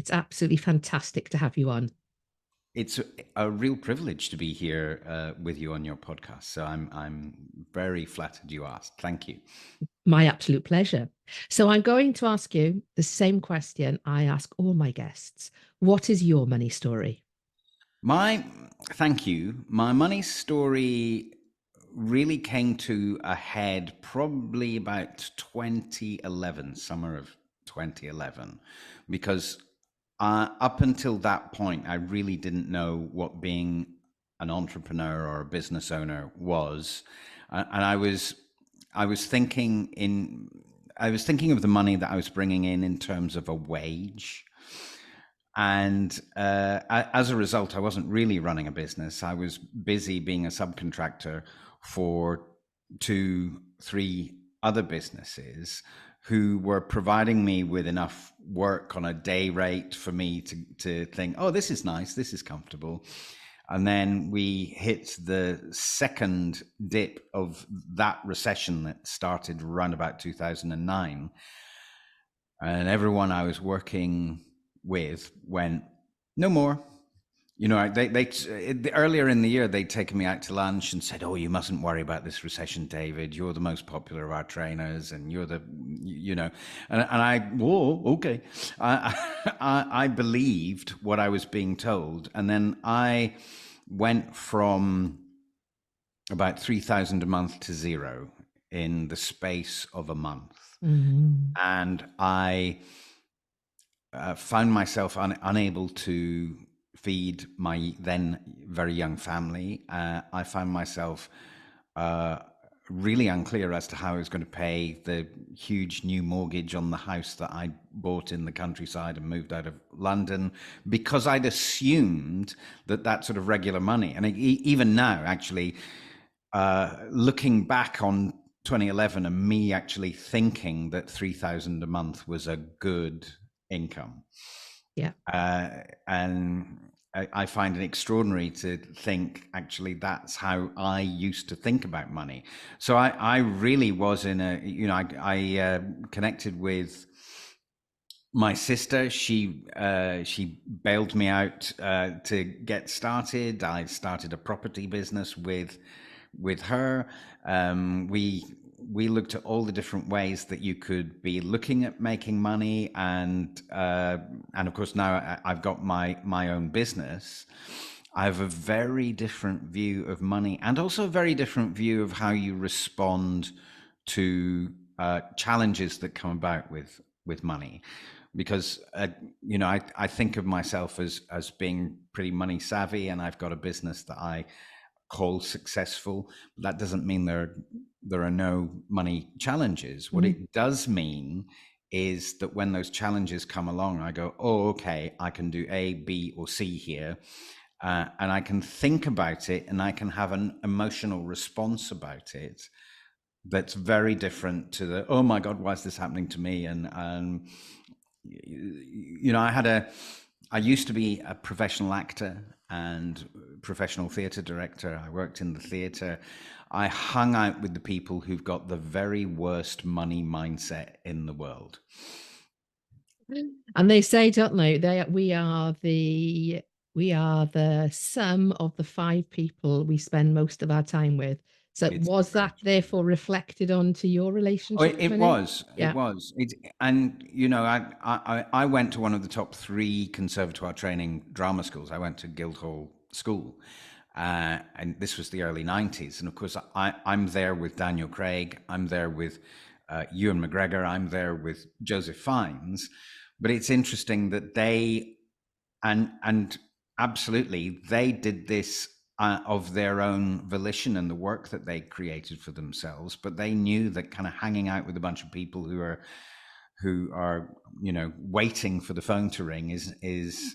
It's absolutely fantastic to have you on. It's a real privilege to be here with you on your podcast. So I'm very flattered you asked. Thank you. My absolute pleasure. So I'm going to ask you the same question I ask all my guests. What is your money story? My Thank you. My money story really came to a head probably about 2011, summer of 2011, because up until that point, I really didn't know what being an entrepreneur or a business owner was, and I was thinking in I was thinking of the money that I was bringing in terms of a wage. And as a result, I wasn't really running a business. I was busy being a subcontractor for two, three other businesses who were providing me with enough work on a day rate for me to think, oh, this is nice, this is comfortable. And then we hit the second dip of that recession that started around about 2009. And everyone I was working with went, no more. You know, earlier in the year, they'd taken me out to lunch and said, "Oh, you mustn't worry about this recession, David. You're the most popular of our trainers, and you're the, you know," and I, whoa, okay, I believed what I was being told, and then I went from about 3,000 a month to zero in the space of a month, Mhm. and I found myself unable to feed my then very young family. I found myself uh, really unclear as to how I was going to pay the huge new mortgage on the house that I bought in the countryside and moved out of London, because I'd assumed that that sort of regular money, and even now, actually, looking back on 2011 and me actually thinking that 3,000 a month was a good income. Yeah. And I find it extraordinary to think actually that's how I used to think about money. So I really was in a, I connected with my sister. She bailed me out to get started. I started a property business with her. We looked at all the different ways that you could be looking at making money, and of course now I've got my own business. I have a very different view of money, and also a very different view of how you respond to challenges that come about with money, because I think of myself as being pretty money savvy, and I've got a business that I call successful. That doesn't mean there are no money challenges. What Mhm. it does mean is that when those challenges come along, I go, oh, okay, I can do A, B, or C here. And I can think about it, and I can have an emotional response about it that's very different to the, oh my God, why is this happening to me? And I used to be a professional actor and professional theatre director. I worked in the theatre. I hung out with the people who've got the very worst money mindset in the world. And they say, don't they, we are the sum of the five people we spend most of our time with. So It's was very that true. therefore reflected onto your Oh, relationship with it money? was. It Yeah. was. And I went to one of the top three conservatoire training drama schools. I went to Guildhall School, and this was the early '90s. And of course, I'm there with Daniel Craig. I'm there with Ewan McGregor. I'm there with Joseph Fiennes. But it's interesting that and absolutely they did this of their own volition and the work that they created for themselves, but they knew that kind of hanging out with a bunch of people who are waiting for the phone to ring is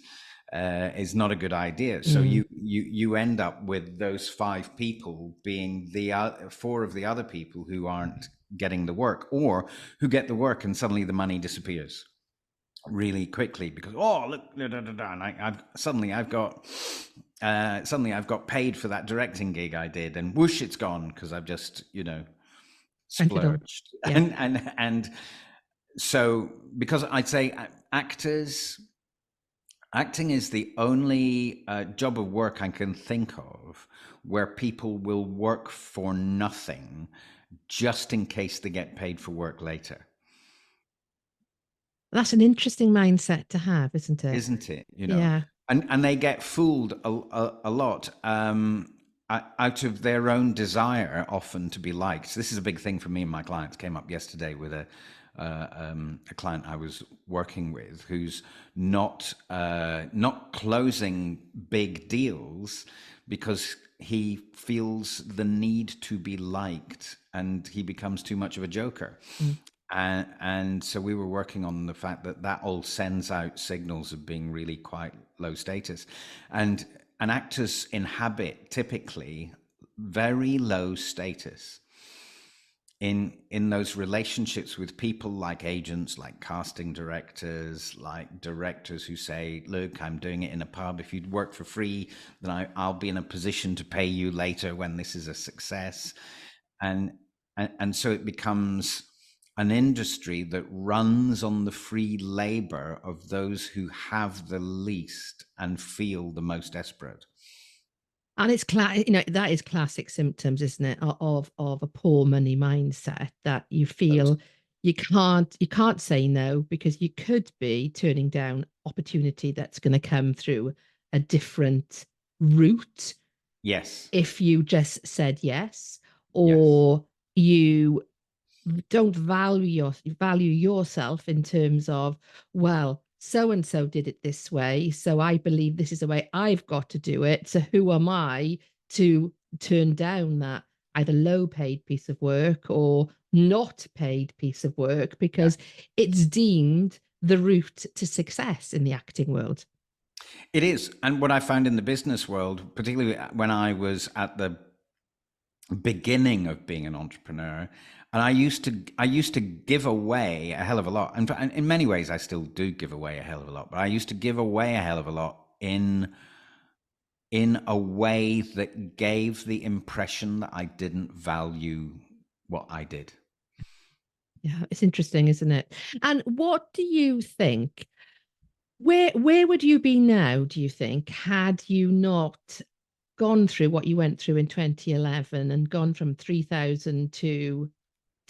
not a good idea. So Mm. you end up with those five people being the four of the other people who aren't getting the work, or who get the work and suddenly the money disappears really quickly because, oh, look, da, da, da, da, and suddenly I've got paid for that directing gig I did, and whoosh, it's gone because I've just Spent it all. splurged. Yeah. And so, because I'd say actors, Acting is the only job of work I can think of where people will work for nothing just in case they get paid for work later. That's an interesting mindset to have, isn't it? Isn't it? You know, Yeah. and they get fooled a lot out of their own desire, often to be liked. This is a big thing for me and my clients. Came up yesterday with a client I was working with who's not closing big deals because he feels the need to be liked, and he becomes too much of a joker. Mm. And so we were working on the fact that that all sends out signals of being really quite low status, and actors inhabit typically very low status in those relationships with people like agents, like casting directors, like directors who say, look, I'm doing it in a pub. If you'd work for free, then I'll be in a position to pay you later when this is a success. And so it becomes an industry that runs on the free labor of those who have the least and feel the most desperate. And it's that is classic symptoms, isn't it, of a poor money mindset, that you feel you can't say no because you could be turning down opportunity that's going to come through a different route Yes, if you just said yes, yes. or you don't value yourself in terms of, well, so and so did it this way, so I believe this is the way I've got to do it, so who am I to turn down that either low paid piece of work or not paid piece of work Yeah. because it's deemed the route to success in the acting world. It is. And what I found in the business world, particularly when I was at the beginning of being an entrepreneur, and I used to give away a hell of a lot. And in many ways I still do give away a hell of a lot, but I used to give away a hell of a lot in a way that gave the impression that I didn't value what I did. Yeah, it's interesting, isn't it? And what do you think? Where would you be now, do you think, had you not gone through what you went through in 2011 and gone from 3,000 to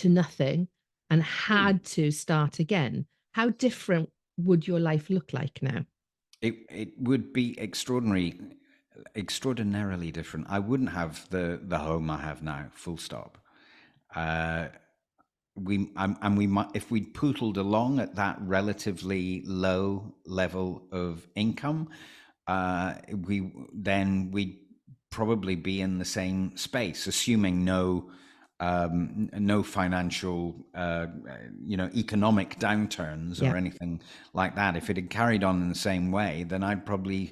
nothing and Hmm. had to start again? How different would your life look like now? It would be extraordinarily different. I wouldn't have the home I have now, full stop. Uh, and we might, if we'd pootled along at that relatively low level of income, we'd probably be in the same space, assuming no financial, economic downturns Yeah, or anything like that. If it had carried on in the same way, then I'd probably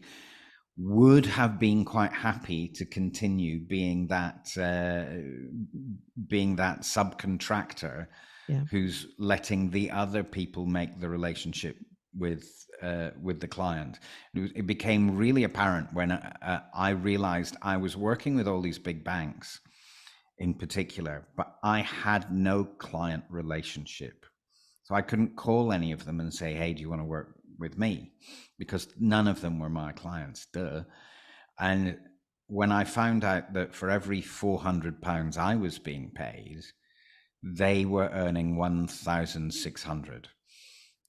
would have been quite happy to continue being that subcontractor yeah, who's letting the other people make the relationship with the client. It became really apparent when I realized I was working with all these big banks in particular, but I had no client relationship. So I couldn't call any of them and say, hey, do you want to work with me? Because none of them were my clients, duh. And when I found out that for every £400 I was being paid, they were earning 1,600.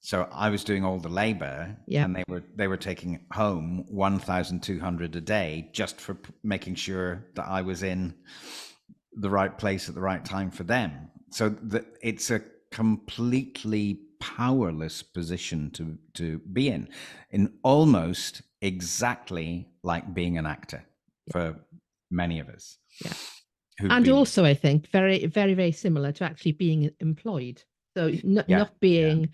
So I was doing all the labor, yeah, and they were taking home 1,200 a day just for making sure that I was in the right place at the right time for them. So it's a completely powerless position to be in almost exactly like being an actor yeah, for many of us yeah. who've And been. also, I think very, very, very similar to actually being employed. So Yeah, not yeah, being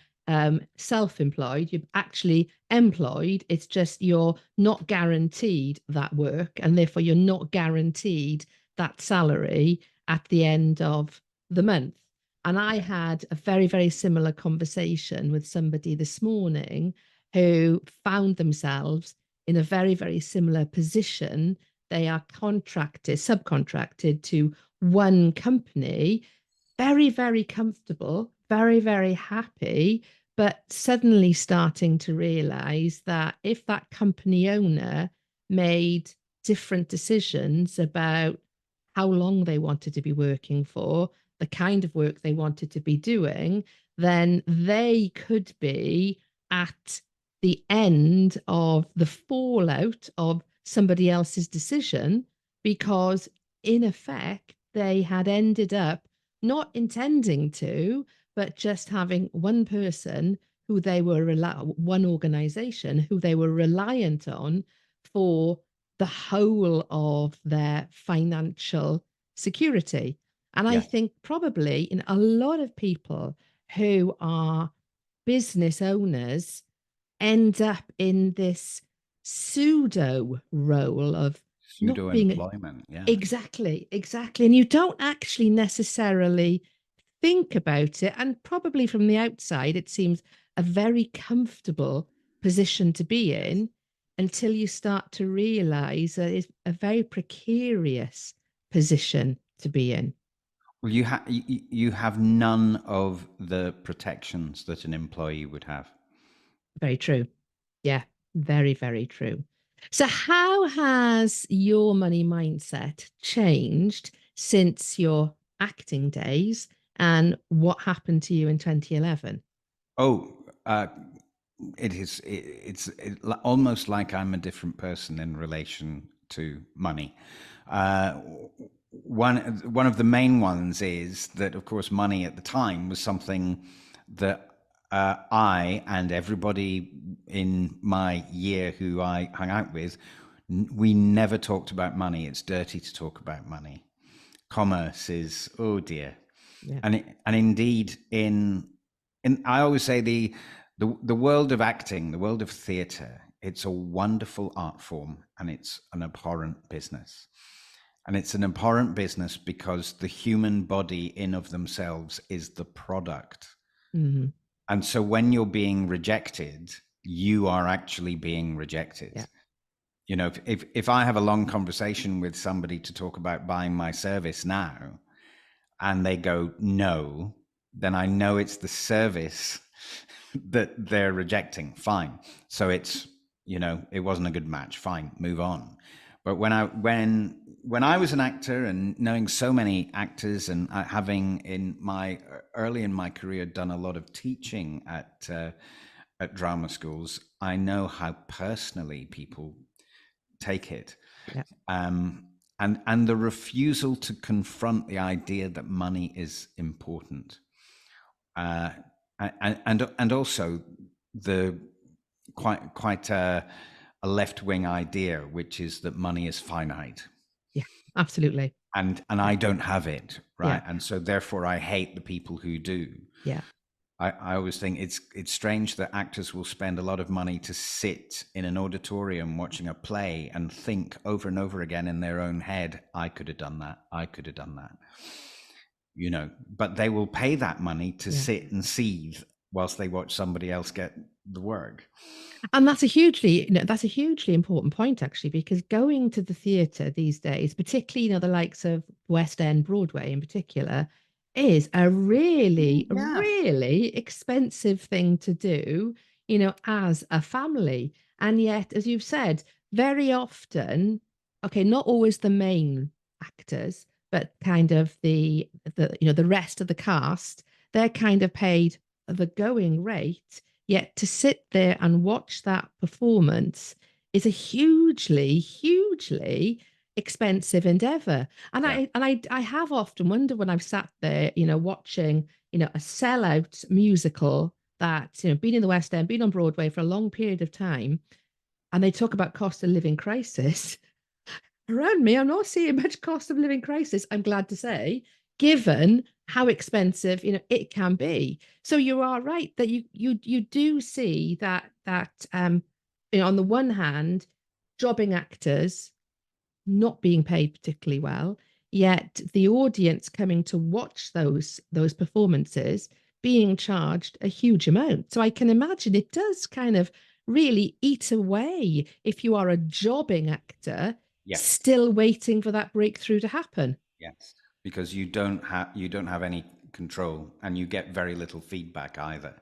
self-employed, you're actually employed. It's just you're not guaranteed that work, and therefore you're not guaranteed that salary at the end of the month. And I yeah. had a very, very similar conversation with somebody this morning who found themselves in a very, very similar position. They are subcontracted to one company, very, very comfortable, very, very happy, but suddenly starting to realize that if that company owner made different decisions about how long they wanted to be working for, the kind of work they wanted to be doing, then they could be at the end of the fallout of somebody else's decision because, in effect, they had ended up not intending to, but just having one person who they were one organization who they were reliant on for the whole of their financial security. And I Yes. think probably in a lot of people who are business owners end up in this pseudo role of not Pseudo being employment. Yeah. exactly. And you don't actually necessarily think about it. And probably from the outside, it seems a very comfortable position to be Yes. in until you start to realize that it's a very precarious position to be in. Well, you have none of the protections that an employee would have. Very true. Yeah, very, very true. So, how has your money mindset changed since your acting days and what happened to you in 2011? Oh, almost like I'm a different person in relation to money. Uh, one of the main ones is that, of course, money at the time was something that I and everybody in my year who I hung out with, we never talked about money. It's dirty to talk about money. Commerce is, oh dear. Yeah. And indeed, in I always say the world of acting, the world of theatre, it's a wonderful art form, and it's an abhorrent business. And it's an abhorrent business because the human body in of themselves is the product. Hmm. And so when you're being rejected, you are actually being rejected. Yeah. You know, if I have a long conversation with somebody to talk about buying my service now, and they go no, then I know it's the service that they're rejecting. Fine. So it's, it wasn't a good match. Fine, move on. But when I was an actor and knowing so many actors and having in my early in my career done a lot of teaching at drama schools, I know how personally people take it. Yeah. Um, and the refusal to confront the idea that money is important, uh, and also the quite a left wing idea, which is that money is finite, Yeah. Absolutely. and I don't have it, Yeah. right, and so therefore I hate the people who do. Yeah. I always think it's strange that actors will spend a lot of money to sit in an auditorium watching a play and think over and over again in their own head, I could have done that. I could have done that. But they will pay that money to Yeah. sit and seethe whilst they watch somebody else get the work. And that's a hugely important point actually, because going to the theatre these days, particularly the likes of West End, Broadway in particular, is a really, Yeah. really expensive thing to do, as a family. And yet, as you've said, very often, okay, not always the main actors, but kind of the rest of the cast, they're kind of paid the going rate. Yet to sit there and watch that performance is a hugely, hugely expensive endeavor. And Yeah. I have often wondered when I've sat there, watching, a sellout musical that's, been in the West End, been on Broadway for a long period of time, and they talk about cost of living crisis. Around me, I'm not seeing much cost of living crisis, I'm glad to say, given how expensive, it can be. So you are right that you do see that on the one hand, jobbing actors not being paid particularly well, yet the audience coming to watch those performances being charged a huge amount. So I can imagine it does kind of really eat away if you are a jobbing actor Yes. still waiting for that breakthrough to happen. Yes. Because you don't have any control, and you get very little feedback either.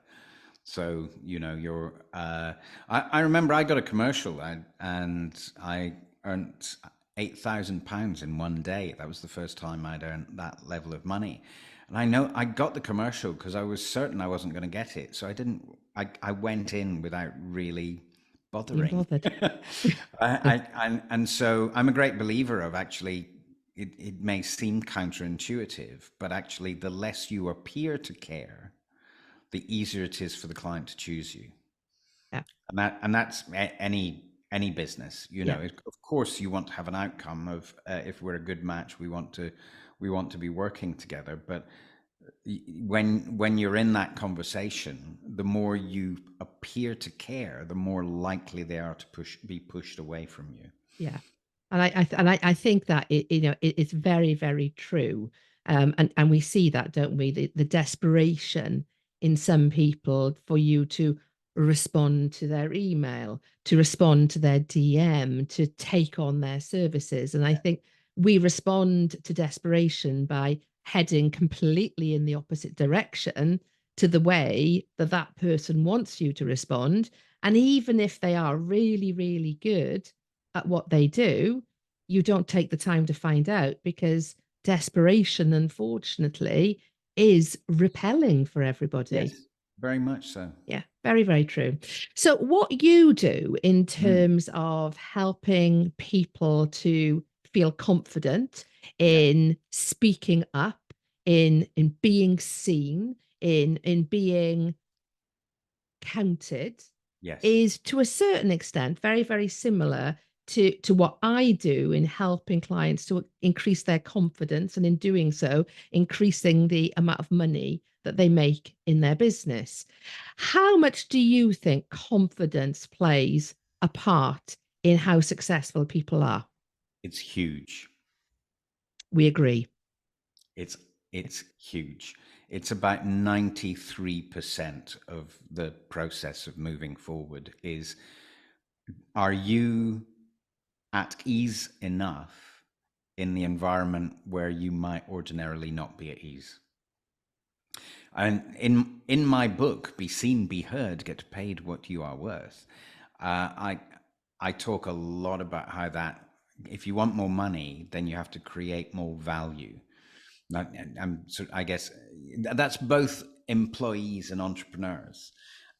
So, you know, I remember I got a commercial and I earned £8,000 in one day. That was the first time I'd earned that level of money. And I know I got the commercial because I was certain I wasn't going to get it. So I went in without really Being bothering. bothered. And so I'm a great believer of actually, it may seem counterintuitive, but actually, the less you appear to care, the easier it is for the client to choose you. Yeah. And that's any business. You Yeah. know, of course, you want to have an outcome of, if we're a good match, we want to be working together. But when you're in that conversation, the more you appear to care, the more likely they are to be pushed away from you. Yeah. And I think that it's very, very true. And we see that, don't we? The desperation in some people for you to respond to their email, to respond to their DM, to take on their services. And I think we respond to desperation by heading completely in the opposite direction to the way that that person wants you to respond. And even if they are really, really good at what they do, you don't take the time to find out because desperation, unfortunately, is repelling for everybody. Yes, very much so. Yeah, very, very true. So, what you do in Mm, terms of helping people to feel confident yeah. in speaking up, in being seen, in being counted, Yes. is to a certain extent very, very similar to what I do in helping clients to increase their confidence, and in doing so, increasing the amount of money that they make in their business. How much do you think confidence plays a part in how successful people are? It's huge. We agree. It's it's huge. It's about 93% of the process of moving forward is, are you at ease enough in the environment where you might ordinarily not be at ease? And in my book, Be Seen, Be Heard, Get Paid What You Are Worth, I talk a lot about how that, if you want more money, then you have to create more value. I guess that's both employees and entrepreneurs.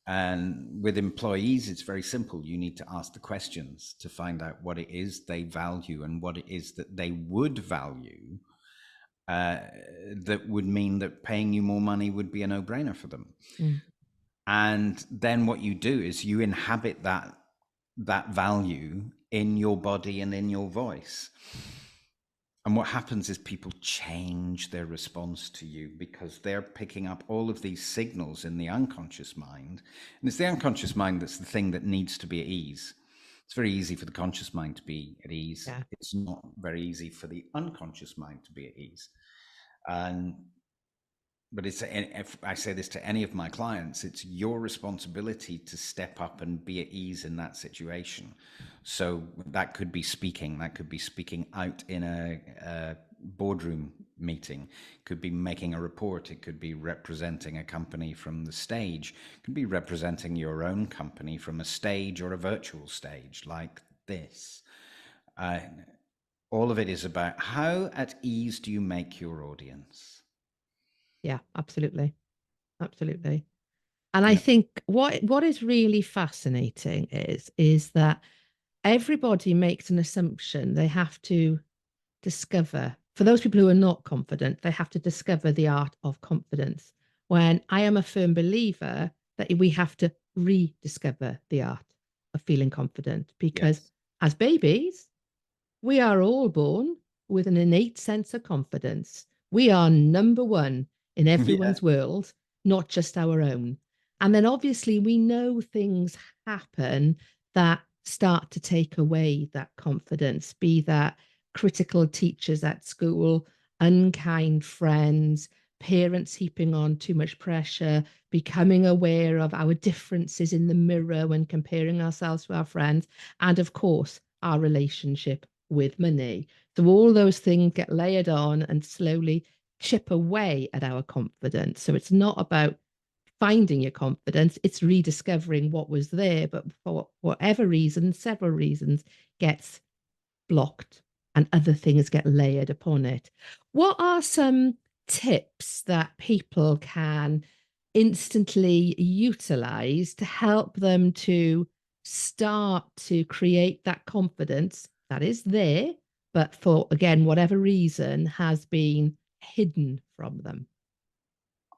And with employees, it's very simple. You need to ask the questions to find out what it is they value and what it is that they would value, uh, that would mean that paying you more money would be a no-brainer for them. Mm, And then what you do is you inhabit that value in your body and in your voice. And what happens is people change their response to you because they're picking up all of these signals in the unconscious mind. And it's the unconscious mind that's the thing that needs to be at ease. It's very easy for the conscious mind to be at ease. yeah. It's not very easy for the unconscious mind to be at ease. And but if I say this to any of my clients, it's your responsibility to step up and be at ease in that situation. So that could be speaking, that could be speaking out in a boardroom meeting, could be making a report, it could be representing a company from the stage, it could be representing your own company from a stage or a virtual stage like this. Uh, all of it is about how at ease do you make your audience? Yeah, absolutely. Absolutely. And I Yeah. think what is really fascinating is that everybody makes an assumption they have to discover. For those people who are not confident, they have to discover the art of confidence. When I am a firm believer that we have to rediscover the art of feeling confident, because Yes. as babies, we are all born with an innate sense of confidence. We are number one in Yeah. everyone's world, not just our own. And then obviously we know things happen that start to take away that confidence, be that critical teachers at school, unkind friends, parents heaping on too much pressure, becoming aware of our differences in the mirror when comparing ourselves to our friends, and of course, our relationship with money. So all those things get layered on and slowly chip away at our confidence. So it's not about finding your confidence, it's rediscovering what was there, but for whatever reason, several reasons, gets blocked and other things get layered upon it. What are some tips that people can instantly utilize to help them to start to create that confidence that is there, but for, again, whatever reason has been hidden from them?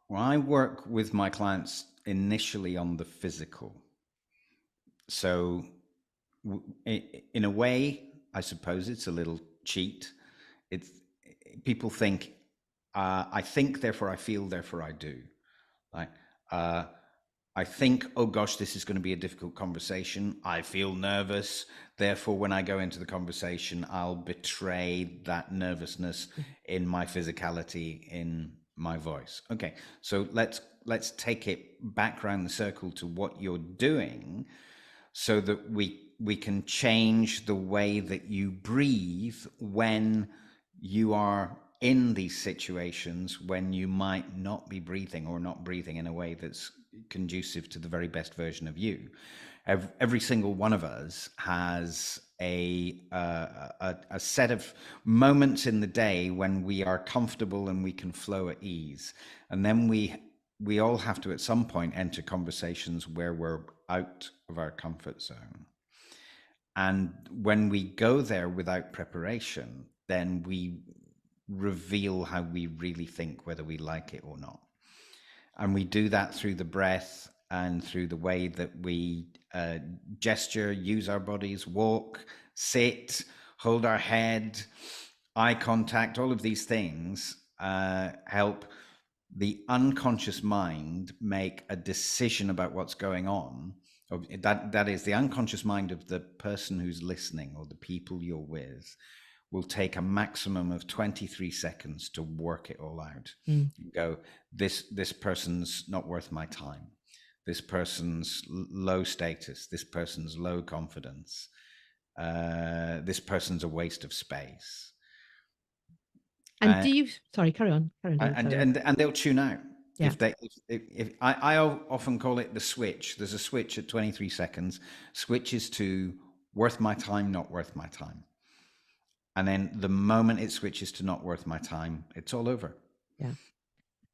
Well, I work with my clients initially on the physical. So, in a way, I suppose it's a little cheat. It's people think, I think, therefore I feel, therefore I do. Like, uh, I think, oh gosh, this is going to be a difficult conversation. I feel nervous. Therefore, when I go into the conversation, I'll betray that nervousness in my physicality, in my voice. Okay, so let's take it back around the circle to what you're doing, so that we can change the way that you breathe when you are in these situations, when you might not be breathing, or not breathing in a way that's conducive to the very best version of you. Every single one of us has a set of moments in the day when we are comfortable and we can flow at ease, and then we all have to at some point enter conversations where we're out of our comfort zone. And when we go there without preparation, then we reveal how we really think, whether we like it or not. And we do that through the breath and through the way that we gesture, use our bodies, walk, sit, hold our head, eye contact. All of these things help the unconscious mind make a decision about what's going on. That is, the unconscious mind of the person who's listening, or the people you're with, will take a maximum of 23 seconds to work it all out. Go, this person's not worth my time. This person's low status. This person's low confidence. This person's a waste of space. And do you, sorry, carry on, David, sorry. And they'll tune out. Yeah. If I often call it the switch. There's a switch at 23 seconds. Switches to worth my time, not worth my time. And then the moment it switches to not worth my time, it's all over. Yeah.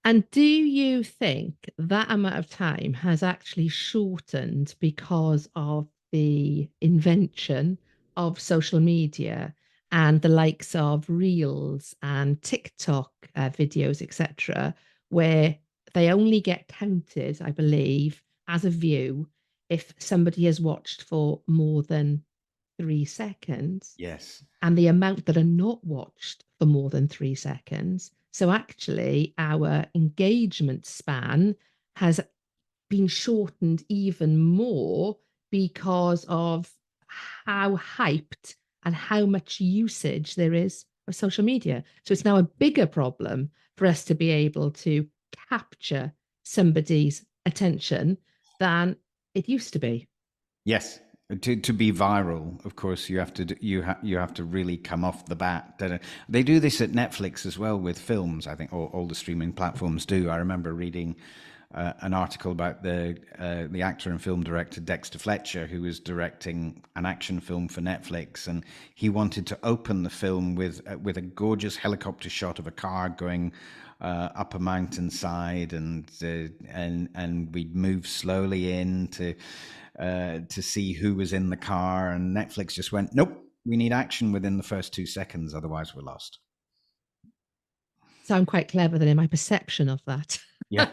And do you think that amount of time has actually shortened because of the invention of social media and the likes of Reels and TikTok videos, etc., where they only get counted, I believe, as a view if somebody has watched for more than 3 seconds? Yes. And the amount that are not watched for more than 3 seconds. So actually, our engagement span has been shortened even more because of how hyped and how much usage there is of social media. So it's now a bigger problem for us to be able to capture somebody's attention than it used to be. Yes. To be viral, of course, you have to you have to really come off the bat. They do this at Netflix as well with films. I think all the streaming platforms do. I remember reading an article about the actor and film director Dexter Fletcher, who was directing an action film for Netflix, and he wanted to open the film with a gorgeous helicopter shot of a car going up a mountainside, and we'd move slowly in to see who was in the car, and Netflix just went, nope, we need action within the first 2 seconds, otherwise we're lost. So I'm quite clever then in my perception of that. Yeah.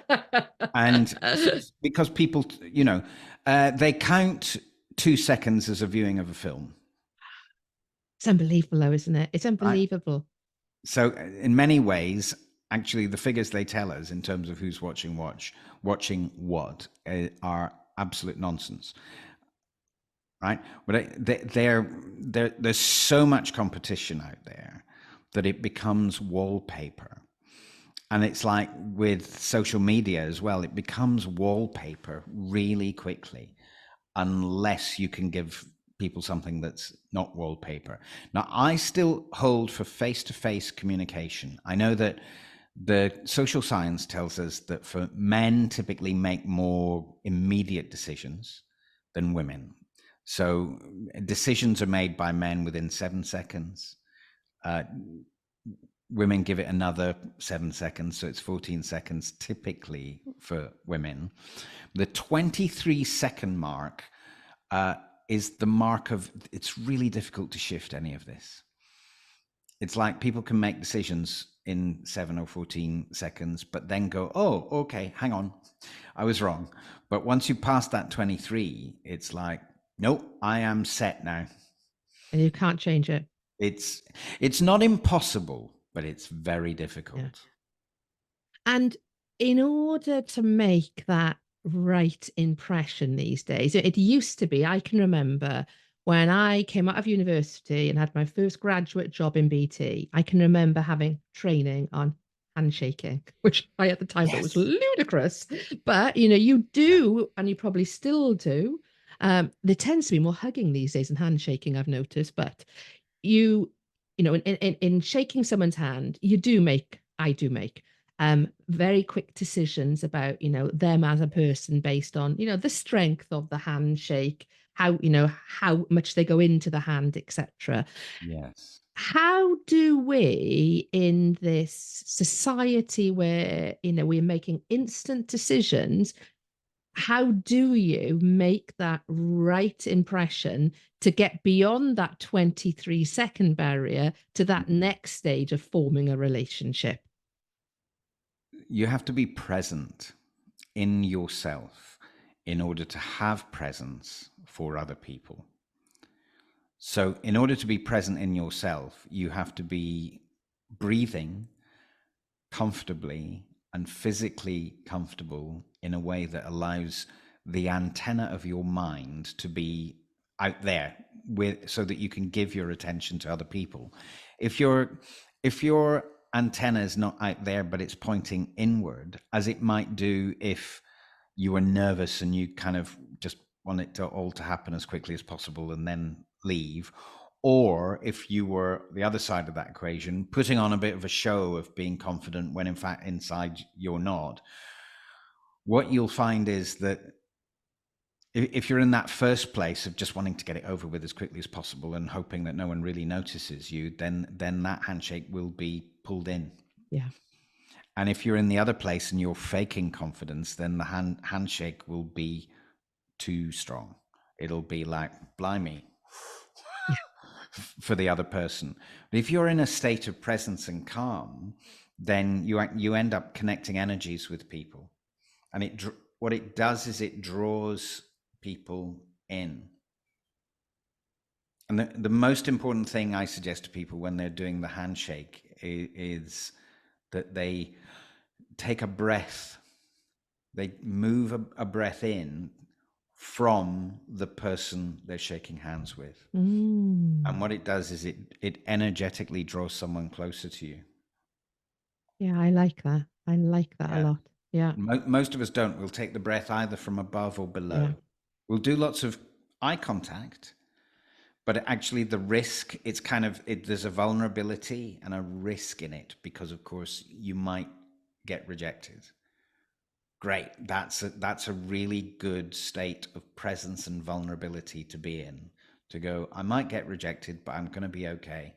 And because people, they count 2 seconds as a viewing of a film. It's unbelievable though, isn't it? It's unbelievable. So in many ways, actually, the figures they tell us in terms of who's watching what are absolute nonsense. Right? But there's so much competition out there that it becomes wallpaper. And it's like with social media as well, it becomes wallpaper really quickly, unless you can give people something that's not wallpaper. Now, I still hold for face-to-face communication. I know that The social science tells us that for men typically make more immediate decisions than women. So decisions are made by men within 7 seconds. Women give it another 7 seconds, so it's 14 seconds typically for women. The 23-second mark is the mark of, it's really difficult to shift any of this. It's like people can make decisions in 7 or 14 seconds, but then go, oh, okay, hang on, I was wrong. But once you pass that 23, it's like, nope, I am set now. And you can't change it. It's not impossible, but it's very difficult. Yeah. And in order to make that right impression these days, it used to be, I can remember when I came out of university and had my first graduate job in BT, I can remember having training on handshaking, which I at the time thought was Yes. ludicrous. But you do, and you probably still do. There tends to be more hugging these days than handshaking, I've noticed. But you, in shaking someone's hand, I do make very quick decisions about them as a person based on the strength of the handshake, how much they go into the hand, etc. Yes. How do we, in this society where we're making instant decisions, how do you make that right impression to get beyond that 23-second barrier to that next stage of forming a relationship? You have to be present in yourself in order to have presence for other people. So, in order to be present in yourself, you have to be breathing comfortably and physically comfortable in a way that allows the antenna of your mind to be out there so that you can give your attention to other people. If your antenna is not out there but it's pointing inward, as it might do if you were nervous and you kind of just want it to all to happen as quickly as possible and then leave, or if you were the other side of that equation, putting on a bit of a show of being confident when in fact inside you're not, what you'll find is that if you're in that first place of just wanting to get it over with as quickly as possible and hoping that no one really notices you, then that handshake will be pulled in. Yeah. And if you're in the other place and you're faking confidence, then the handshake will be too strong. It'll be like, blimey, Yeah. for the other person. But if you're in a state of presence and calm, then you end up connecting energies with people. And what it does is it draws people in. And the most important thing I suggest to people when they're doing the handshake is that they take a breath. They move a breath in from the person they're shaking hands with. And what it does is it energetically draws someone closer to you. Yeah, I like that. I like that a lot. Yeah. Most of us don't. We'll take the breath either from above or below. Yeah. We'll do lots of eye contact, but actually the risk, it's kind of, there's a vulnerability and a risk in it because, of course, you might get rejected. Great. That's a really good state of presence and vulnerability to be in, to go, I might get rejected, but I'm going to be okay.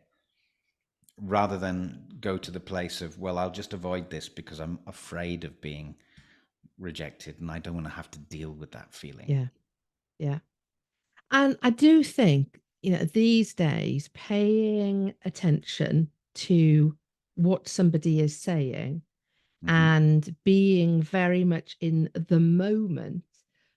Rather than go to the place of, well, I'll just avoid this because I'm afraid of being rejected and I don't want to have to deal with that feeling. Yeah. Yeah. And I do think, these days, paying attention to what somebody is saying and being very much in the moment,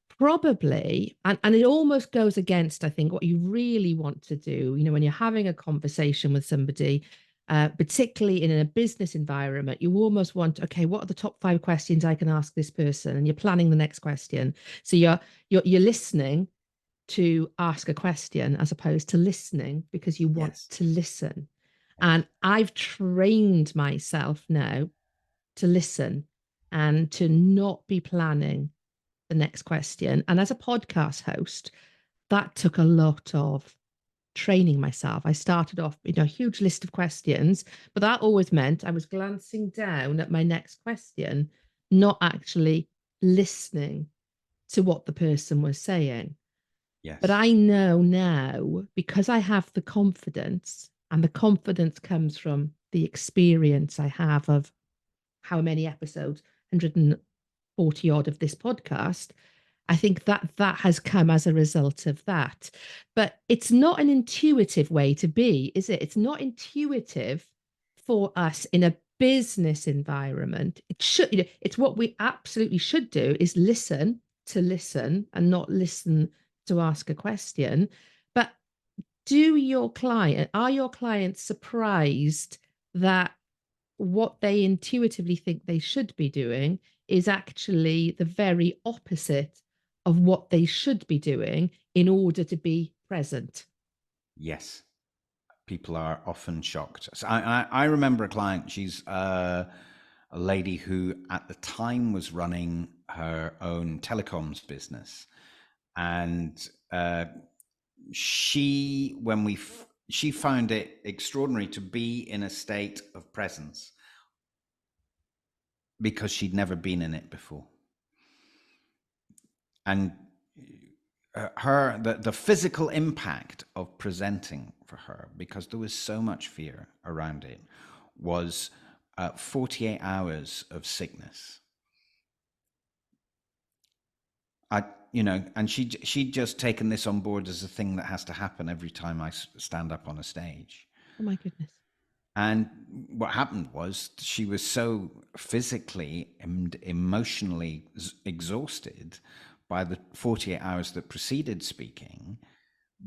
probably, and it almost goes against, I think, what you really want to do, when you're having a conversation with somebody, particularly in a business environment, you almost want, okay, what are the top 5 questions I can ask this person? And you're planning the next question. So you're listening to ask a question as opposed to listening because you want to listen. And I've trained myself now to listen and to not be planning the next question. And as a podcast host, that took a lot of training myself. I started off, a huge list of questions, but that always meant I was glancing down at my next question, not actually listening to what the person was saying. But Yes. I know now, because I have the confidence, and the confidence comes from the experience I have of how many episodes, 140 odd of this podcast. I think that has come as a result of that. But it's not an intuitive way to be, is it? It's not intuitive for us in a business environment. It should, it's what we absolutely should do, is listen to listen and not listen to ask a question. But are your clients surprised that what they intuitively think they should be doing is actually the very opposite of what they should be doing in order to be present? Yes. People are often shocked. So I remember a client. She's a lady who at the time was running her own telecoms business, and she found it extraordinary to be in a state of presence because she'd never been in it before. And the physical impact of presenting for her, because there was so much fear around it, was 48 hours of sickness. And she'd just taken this on board as a thing that has to happen every time I stand up on a stage. Oh my goodness. And what happened was she was so physically and emotionally exhausted by the 48 hours that preceded speaking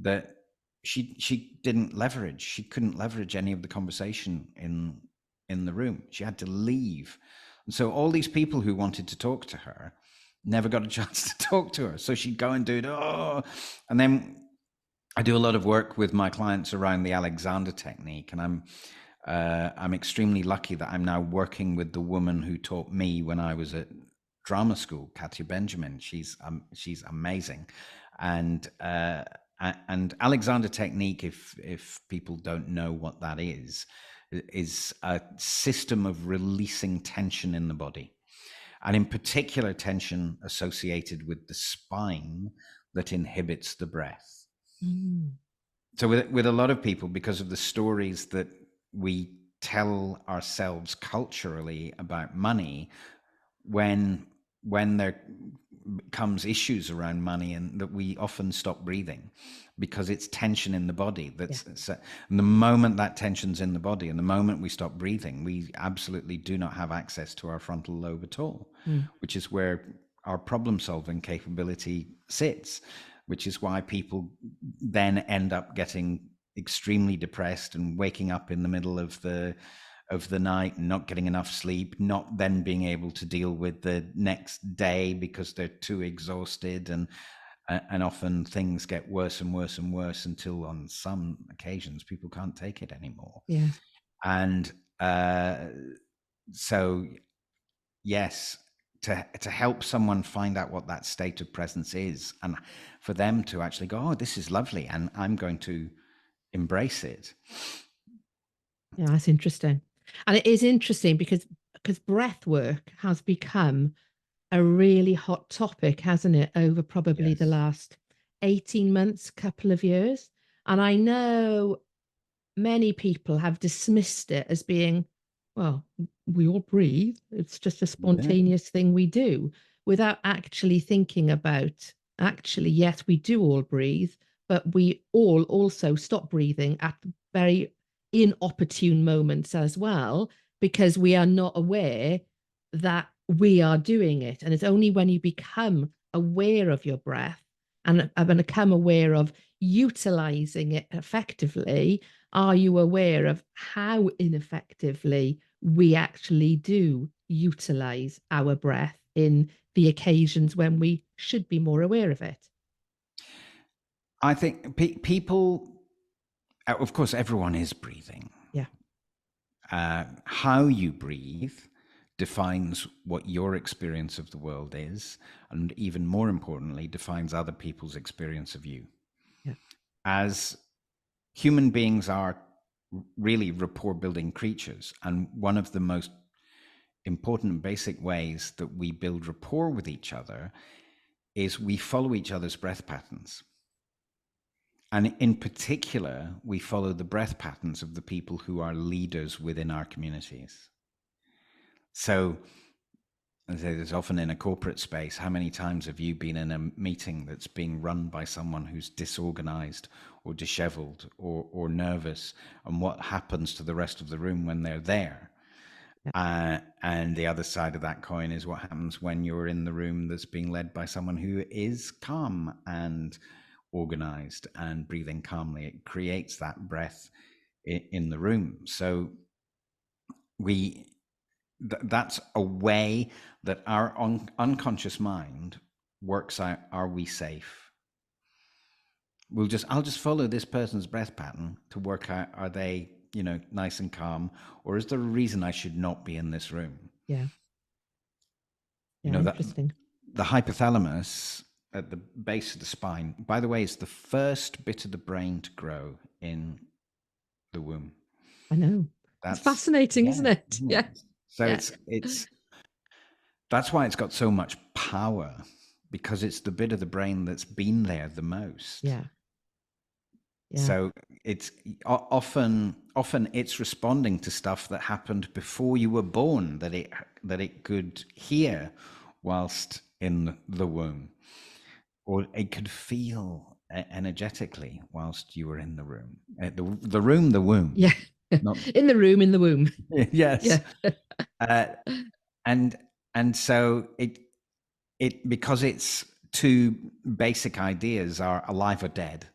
that she didn't leverage. She couldn't leverage any of the conversation in the room. She had to leave. And so all these people who wanted to talk to her never got a chance to talk to her. So she'd go and do it. Oh, and then I do a lot of work with my clients around the Alexander technique, and I'm extremely lucky that I'm now working with the woman who taught me when I was at drama school, Katya Benjamin. She's amazing, and Alexander technique, if people don't know what that is a system of releasing tension in the body, and in particular tension associated with the spine that inhibits the breath. Mm. So with a lot of people, because of the stories that we tell ourselves culturally about money, when there comes issues around money, and that we often stop breathing because it's tension in the body. And the moment that tension's in the body, and the moment we stop breathing, we absolutely do not have access to our frontal lobe at all, which is where our problem solving capability sits, which is why people then end up getting extremely depressed and waking up in the middle of the night and not getting enough sleep, not then being able to deal with the next day because they're too exhausted, and often things get worse and worse and worse until on some occasions people can't take it anymore. Yeah. And so yes, to help someone find out what that state of presence is, and for them to actually go, oh, this is lovely, and I'm going to embrace it. Yeah, that's interesting. And it is interesting because breath work has become a really hot topic, hasn't it, over probably the Yes. last 18 months, couple of years. And I know many people have dismissed it as being, well, we all breathe. It's just a Yeah. spontaneous thing we do, without actually thinking about, actually, yes, we do all breathe, but we all also stop breathing at very inopportune moments as well, because we are not aware that we are doing it. And it's only when you become aware of your breath and become aware of utilizing it effectively, are you aware of how ineffectively we actually do utilize our breath in the occasions when we should be more aware of it? I think people, of course, everyone is breathing. Yeah. How you breathe defines what your experience of the world is, and even more importantly, defines other people's experience of you. Yeah. As human beings are really rapport building creatures. And one of the most important basic ways that we build rapport with each other is we follow each other's breath patterns. And in particular, we follow the breath patterns of the people who are leaders within our communities. So, as I say, there's often in a corporate space, how many times have you been in a meeting that's being run by someone who's disorganized or disheveled or nervous? And what happens to the rest of the room when they're there? And the other side of that coin is what happens when you're in the room that's being led by someone who is calm and organized and breathing calmly. It creates that breath in the room. So that's a way that our unconscious mind works out, are we safe? I'll just follow this person's breath pattern to work out, are they, nice and calm, or is there a reason I should not be in this room? Yeah. That Interesting. the hypothalamus at the base of the spine, by the way, is the first bit of the brain to grow in the womb. I know. It's fascinating, isn't it? Isn't it? Yeah. So yeah. it's that's why it's got so much power, because it's the bit of the brain that's been there the most. Yeah. So it's often it's responding to stuff that happened before you were born, that it could hear whilst in the womb, or it could feel energetically whilst you were in the room. The womb. Yeah. Not... in the womb. Yes. Yeah. And so it because it's two basic ideas are alive or dead.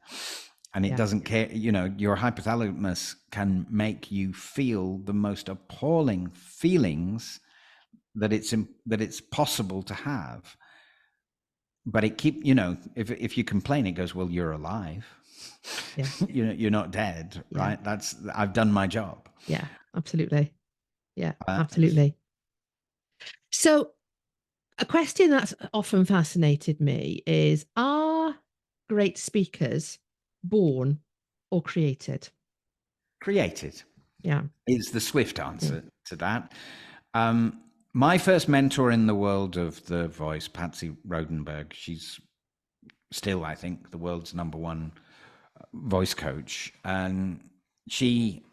And it doesn't care, your hypothalamus can make you feel the most appalling feelings that it's possible to have. But it if you complain, it goes, well, you're alive. Yeah. You're not dead, right? I've done my job. Yeah, absolutely. Yeah, absolutely. So a question that's often fascinated me is, are great speakers born or created? Created. Yeah. Is the swift answer to that. My first mentor in the world of the voice, Patsy Rodenberg, she's still, I think, the world's #1 voice coach. And she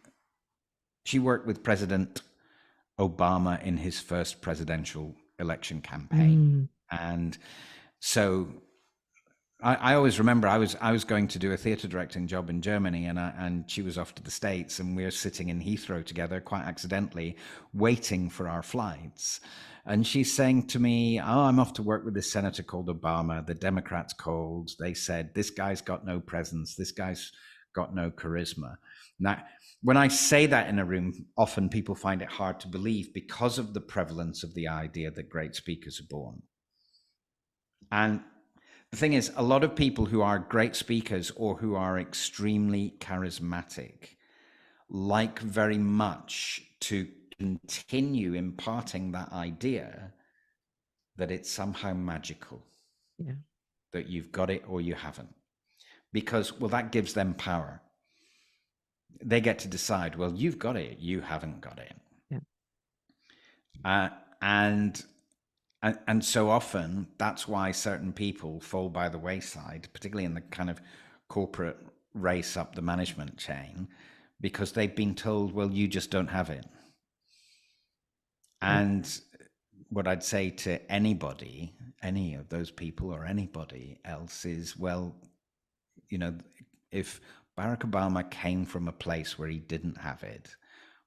worked with President Obama in his first presidential election campaign. And so I always remember I was going to do a theatre directing job in Germany, and she was off to the States, and we were sitting in Heathrow together quite accidentally, waiting for our flights. And she's saying to me, "Oh, I'm off to work with this senator called Obama. The Democrats called. They said, this guy's got no presence. This guy's got no charisma." Now, when I say that in a room, often people find it hard to believe because of the prevalence of the idea that great speakers are born. And the thing is, a lot of people who are great speakers or who are extremely charismatic like very much to continue imparting that idea that it's somehow magical, that you've got it or you haven't, because, well, that gives them power. They get to decide, well, you've got it, you haven't got it. And so often that's why certain people fall by the wayside, particularly in the kind of corporate race up the management chain, because they've been told, well, you just don't have it. And what I'd say to anybody, any of those people or anybody else, is, well, if Barack Obama came from a place where he didn't have it,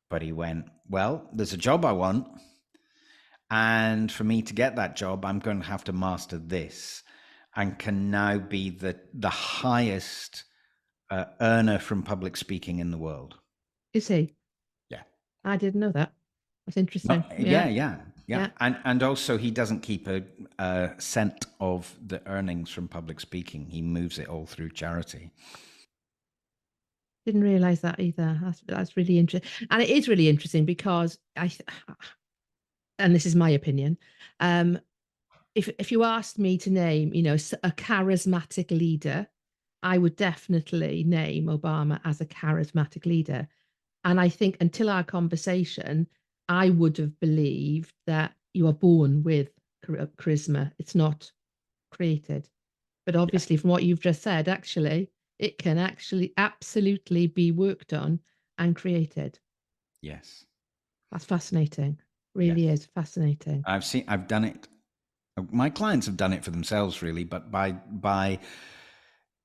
but he went, well, there's a job I want, and for me to get that job, I'm going to have to master this, and can now be the highest earner from public speaking in the world. Is he? Yeah. I didn't know that. That's interesting. Yeah. And also, he doesn't keep a cent of the earnings from public speaking. He moves it all through charity. Didn't realize that either. That's really interesting. And it is really interesting because and this is my opinion, if you asked me to name, a charismatic leader, I would definitely name Obama as a charismatic leader. And I think until our conversation, I would have believed that you are born with charisma. It's not created. But Yeah. obviously, from what you've just said, actually, it can actually absolutely be worked on and created. Yes. That's fascinating. Yes. Really is fascinating. I've done it. My clients have done it for themselves, really, but by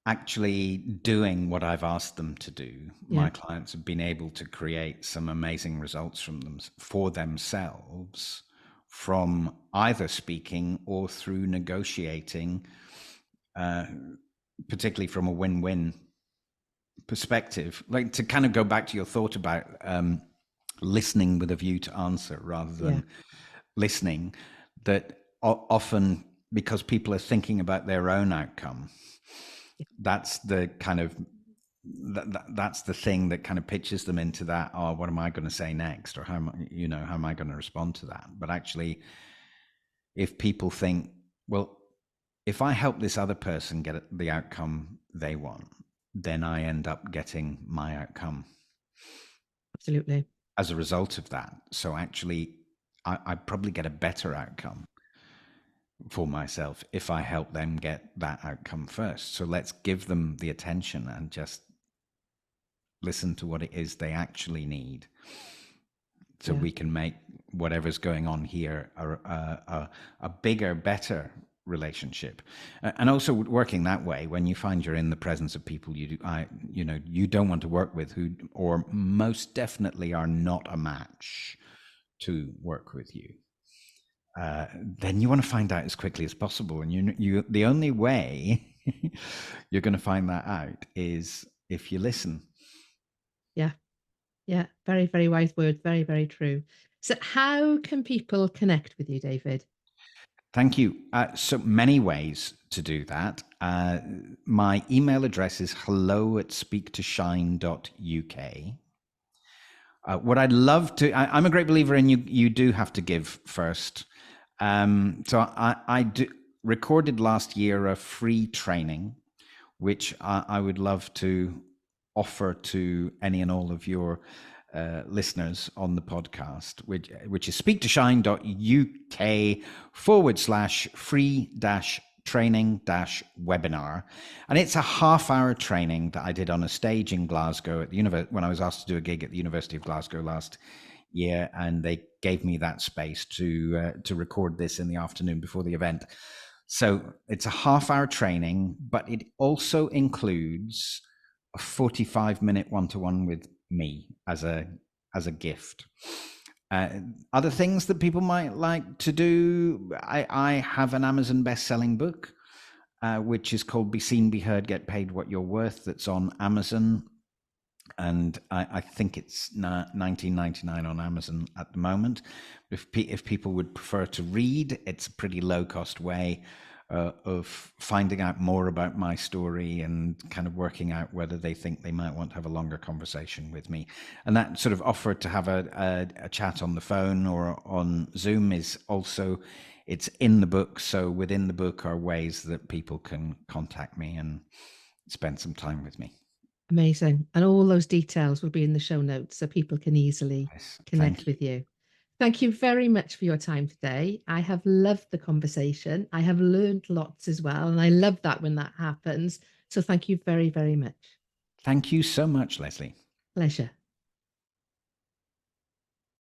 actually doing what I've asked them to do, Yeah. my clients have been able to create some amazing results from them for themselves from either speaking or through negotiating, particularly from a win-win perspective. Like, to kind of go back to your thought about listening with a view to answer rather Yeah. than listening, that often, because people are thinking about their own outcome, that's the kind of that's the thing that kind of pitches them into that, oh, what am I going to say next, or how am I going to respond to that? But actually, if people think, well, if I help this other person get the outcome they want, then I end up getting my outcome Absolutely. as a result of that. So actually, I probably get a better outcome for myself if I help them get that outcome first. So let's give them the attention and just listen to what it is they actually need, so Yeah. we can make whatever's going on here a bigger, better relationship. And also working that way, when you find you're in the presence of people you don't want to work with, who or most definitely are not a match to work with you, then you want to find out as quickly as possible. And you the only way you're going to find that out is if you listen. Yeah. Yeah. Very, very wise words. Very, very true. So, how can people connect with you, David? Thank you. So many ways to do that. My email address is hello@speaktoshine.uk. What I'd love to, I'm a great believer in you do have to give first. So I recorded last year a free training, which I would love to offer to any and all of your listeners on the podcast, which is speaktoshine.uk/free training webinar. And it's a half-hour training that I did on a stage in Glasgow at the when I was asked to do a gig at the University of Glasgow last year, and they gave me that space to record this in the afternoon before the event. So it's a half-hour training, but it also includes a 45-minute one-to-one with me as a gift. Other things that people might like to do, I have an Amazon best-selling book, which is called Be Seen, Be Heard, Get Paid What You're Worth. That's on Amazon. And I think it's $19.99 on Amazon at the moment. If people would prefer to read, it's a pretty low-cost way of finding out more about my story and kind of working out whether they think they might want to have a longer conversation with me. And that sort of offer to have a chat on the phone or on Zoom is also, it's in the book. So within the book are ways that people can contact me and spend some time with me. Amazing. And all those details will be in the show notes so people can easily Yes, connect thank you. with you. Thank you very much for your time today. I have loved the conversation. I have learned lots as well. And I love that when that happens. So thank you very, very much. Thank you so much, Lesley. Pleasure.